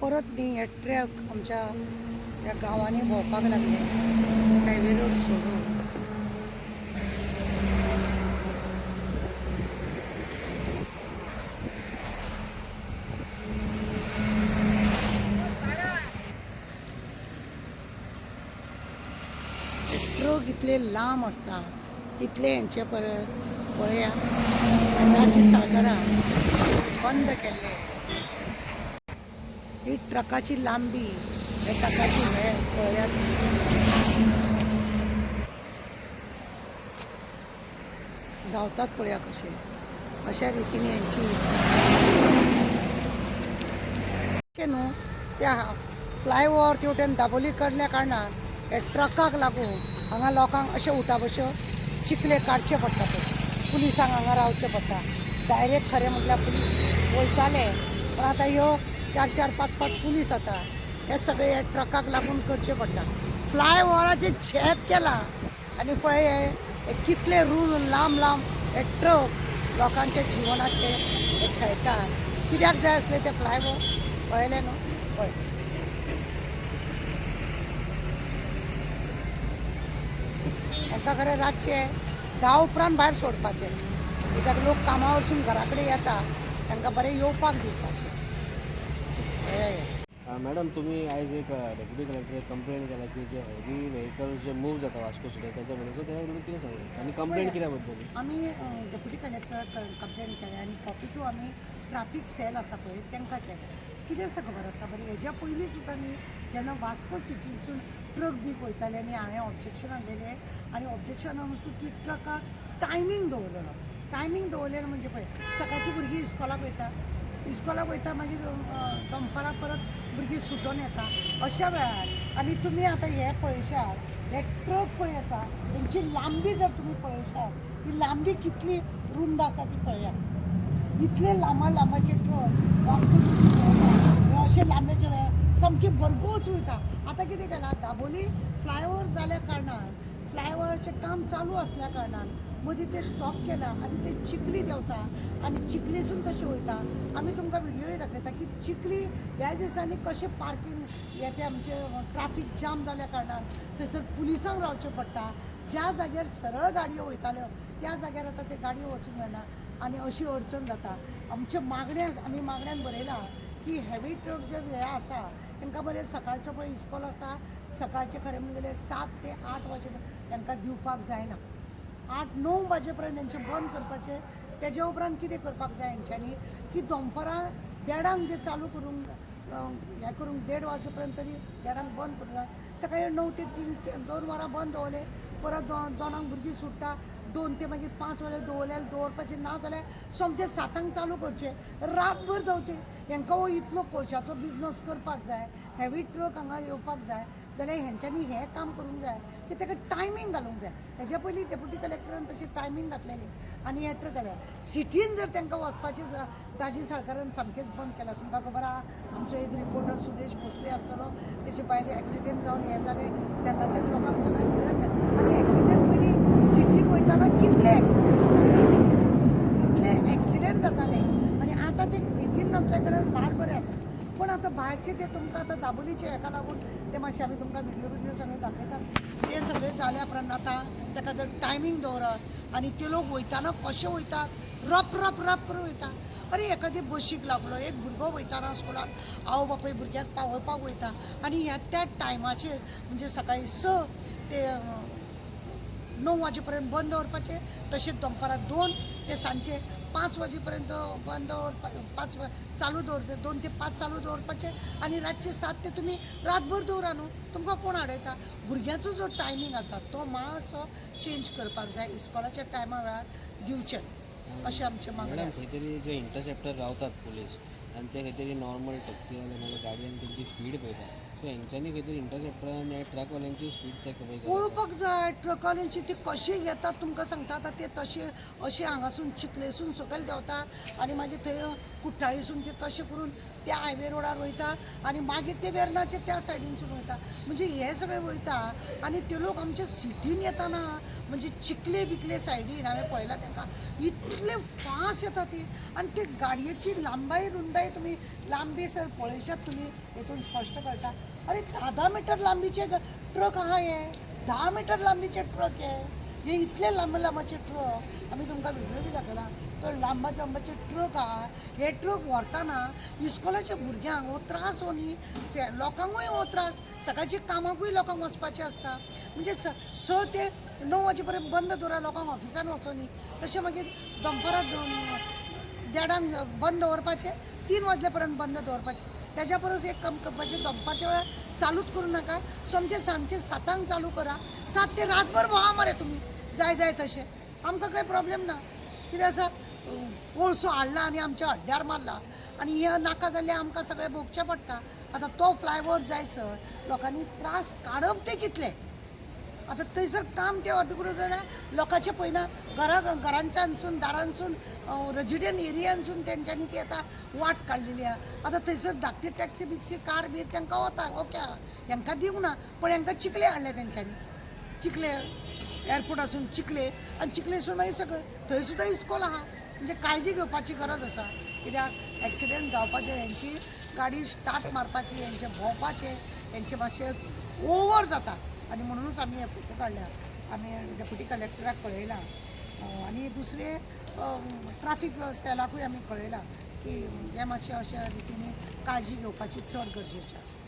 परत न्ही हे ट्रक आमच्या ह्या गांवांनी भोंवपाक लागले हायवे रोड सोडून. ट्रक इतले लांब असता इतले हेंचे परत पळया राज्य सरकारान बंद केले. ही ट्रकाची लांबी हे ट्रकाची वेळ पळयात. धांवतात पळया कशे अशा रितीने यांची न्हू त्या फ्लायओव्हर तेवटेन दाबोली करल्या कारणान हे ट्रकाक लागून हांगा लोकांक अशे उठा बश्यो चिखले काडचे पडटा पळय. पुलिसांक हांगा रावचें पडटा. डायरेक्ट खरें म्हटल्यार पुलीस वयताले पण आतां ह्यो 4-4, 5-5 पुलीस जाता. हे सगळे हे ट्रकाक लागून करचे पडटा. फ्लायओव्हराचें छेद केलां आनी पळय हे कितले रूल लांब लांब हे ट्रक लोकांच्या जिवनाचे हे खेळटात. कित्याक जाय आसले ते फ्लायओव्हर पळयलें न्हू पळय. तांकां खरें रातचे 10 उपरांत भायर सोडपाचें कित्याक लोक कामा वरसून घरा कडेन येता तांकां बरें येवपाक दिवपाचें. मॅडम तुम्ही आयज एक डेप्युटी कलेक्टर कंप्लेंट केला की जे हेवी व्हेकल्स जे मूव जाता वास्को सिटी त्याच्या बद्दल त्या कितें सांगू आनी कंप्लेंट कित्या बद्दल आमी डेप्युटी कलेक्टराक कंप्लेंट केल्या आनी कॉपी टू आमी ट्राफीक सेल आसा पळय तांकां केलें. कितें आसा खबर आसा बरें हेज्या पयलीं सुद्दां न्ही जेन्ना वास्को सिटीसून ट्रक बी वयताले आनी हांवें ऑब्जेक्शन हाडलेलें आनी ऑब्जेक्शन वस्तू ती ट्रकाक टायमींग दवरलेलो. टायमींग दवरलेलो म्हणजे पळय सकाळची भुरगीं इस्कॉलाक वयता मागीर दनपारां परत भुरगीं सुटोन येता अशा वेळार आनी तुमी आतां हे पळयशात हे ट्रक पळय आसा तेंची लांबी जर तुमी पळयशात ही लांबी कितली रुंद आसा ती पळयात. इतले लांबाचे ट्रक वास्को हे अशे लांबेचे सामकी भरगोच वयता. आतां कितें केलां दाबोली फ्लायओव्हर जाल्या कारणान फ्लायओव्हराचें काम चालू आसल्या कारणान मदीं ते स्टॉप केला आनी ते चिखली देंवता आनी चिखलीसून तशें वयता. आमी तुमकां व्हिडियोय दाखयता की चिखली ह्या दिसांनी कशें पार्किंग हे ते आमचे ट्राफीक जाम जाल्या कारणान थंयसर पुलिसांक रावचें पडटा. ज्या जाग्यार सरळ गाडयो वयताल्यो त्या जाग्यार आतां ते गाडयो वचूंक जायना आनी अशी अडचण जाता. आमचे आमी मागण्यांत बरयलां की हेवी ट्रक जे हे आसा तांकां बरें सकाळचो पळय इस्कॉल आसा सकाळचें खरें म्हणजे 7 ते 8 वाजे तांकां दिवपाक जायना. 8-9 वाजे पर्यंत तेंचें बंद करपाचें. तेज्या उपरांत कितें करपाक जाय हेंच्यांनी की दनपारां 1:30 जे चालू करूंक हें करूंक 1:30 वाजे पर्यंत तरी 1:30 बंद करूंक जाय. सकाळी 9 ते 3 2 वरां बंद दवरले परत 2 भुरगीं सुट्टा 2 ते मागीर 5 वरां दवरपाचें ना जाल्यार सोमतें 7 चालू करचें रातभर दवरचें. हेंकां हो इतलो कोळशाचो बिजनस करपाक जाय हेवी ट्रक हांगा येवपाक जाय जाल्यार हेंच्यांनी हें काम करूंक जाय की ताका टायमींग घालूंक जाय. हेज्या पयलीं डेप्युटी कलेक्टरान तशी टायमींग घातलेली आनी हे ट्रक घाले. सिटीन जर तांकां वचपाची दाजी सरकारान सामकेंच बंद केला. तुमकां खबर आहा आमचो एक रिपोर्टर सुदेश भोसले आसलेलो तेजे बायले एक्सिडेंट जावन हे जाले तेन्नाच्यान लोकांक सगळ्यांक भिरांत जालें आनी एक्सिडेंट पयलीं सिटीन वयताना कितले एक्सिडेंट जाताले इतले एक्सिडेंट जाताले आनी आतां ते सिटीन नसल्या कारणान भायर बरें आसा. पण आतां भायरचे ते तुमकां आतां दाबोलीचे हेका लागून ते मातशे आमी तुमकां व्हिडियो सगळे दाखयतात. ते सगळे जाल्या उपरांत आतां ताका जर टायमींग दवरत आनी ते लोक वयताना कशे वयतात रप करून वयता. अरे एखादी बशीक लागलो एक भुरगो वयताना स्कुलाक आवय बापूय भुरग्याक पावोवपाक वयता आनी ह्या त्या टायमाचेर म्हणजे सकाळी 6 ते 9 वाजे पर्यंत बंद दवरपाचें. तशेंच दनपारां 2 ते सांजचे 5 वाजे पर्यंत बंद चालू दवरते 2 ते 5 चालू दवरपाचें आनी रातचे 7 ते तुमी रातभर दवरा न्हू. तुमकां कोण आडयता. भुरग्याचो जो टायमींग आसा तो मातसो चेंज करपाक जाय इस्कॉलाच्या टायमा वेळार दिवचें अशें आमचें मागणें आसा. खंय तरी जे इंटरसेप्टर रावतात पुलीस आनी ते खंय तरी नॉर्मल टॅक्सीवाले नाजाल्यार गाडयांनी तेंची स्पीड पळयतात सो हेंच्यांनी खंय तरी इंटरसेप्टरान हे ट्रकवाल्यांची स्पीड चॅक पळोवपाक जाय ट्रकवाल्यांची ती कशी येतात तुमकां सांगता आतां ते तशे अशे हांगासून चिखलेसून सकयल देंवता आनी मागीर थंय कुट्टाळीसून ते तशें करून त्या हायवे रोडार वयता आनी मागीर ते वेर्णाचे त्या सायडीनसून वयता म्हणजे हे सगळे वयता आनी ते लोक आमच्या सिटीन येताना म्हणजे चिकले बिकले सायडीन हांवें पळयला तांकां इतले फास्ट येता ती आनी ते गाडयेची लांबाय रुंदाय तुमी लांबी सर पळयशात तुमी हेतून स्पश्ट कळटा अरे 10 मीटर लांबीचे ट्रक आहा हे 10 मीटर लांबीचे ट्रक हे इतले लांब लांबाचे ट्रक आमी तुमकां व्हिडिओ बी दाखयला तो लांबाचे ट्रक आहा हे ट्रक व्हरतना इस्कॉलाच्या भुरग्यांक हो त्रास हो न्ही लोकांकूय हो त्रास सकाळची कामाकूय लोकांक वचपाचें आसता म्हणजे 6 ते 9 वाजे पर्यंत बंद दवरा लोकांक ऑफिसान वचोनी तशें मागीर दनपारां 1:30 बंद दवरपाचें 3 वाजले पर्यंत बंद दवरपाचें त्याच्या परस एक काम करपाचें दनपारच्या वेळार चालूच करूं नाका सोमते सांजचे 7 चालू करा 7 ते रातभर भोंवा मरे तुमी जाय तशें आमकां काही प्रॉब्लेम ना कितें आसा कोळसो हाडला आनी आमच्या हड्ड्यार मारला आनी हे नाका जाल्यार आमकां सगळें भोगचें पडटा आतां तो फ्लायओव्हर जायसर लोकांनी त्रास काडप ते कितले आतां थंयसर काम ते अर्दकुरें जाल्यार लोकांचे पळयना घरांच्यानसून दारांसून रेजिडेंट एरियांसून तेंच्यांनी ती आतां वाट काडलेली आहा आतां थंयसर धाकटी टॅक्सी बिक्सी कार बीर तांकां वता ओके हांकां दिवंक ना पण हांकां चिकले हाडले तेंच्यांनी चिकले एअरपोर्टासून चिकले आनी चिकलेसून मागीर सगळें थंय सुद्दां इस्कॉल आहा म्हणजे काळजी घेवपाची गरज आसा कित्याक एक्सिडेंट जावपाचें हेंची गाडी स्टार्ट मारपाची हेंचे भोंवपाचें हेंचे मातशें ओवर जाता आनी म्हणूनच आमी हे फोटो काडल्या आमी डेप्युटी कलेक्टराक कळयला आनी दुसरे ट्राफीक सेलाकूय आमी कळयला की हे मातशें अशे रितीन काळजी घेवपाची चड गरजेचें आसा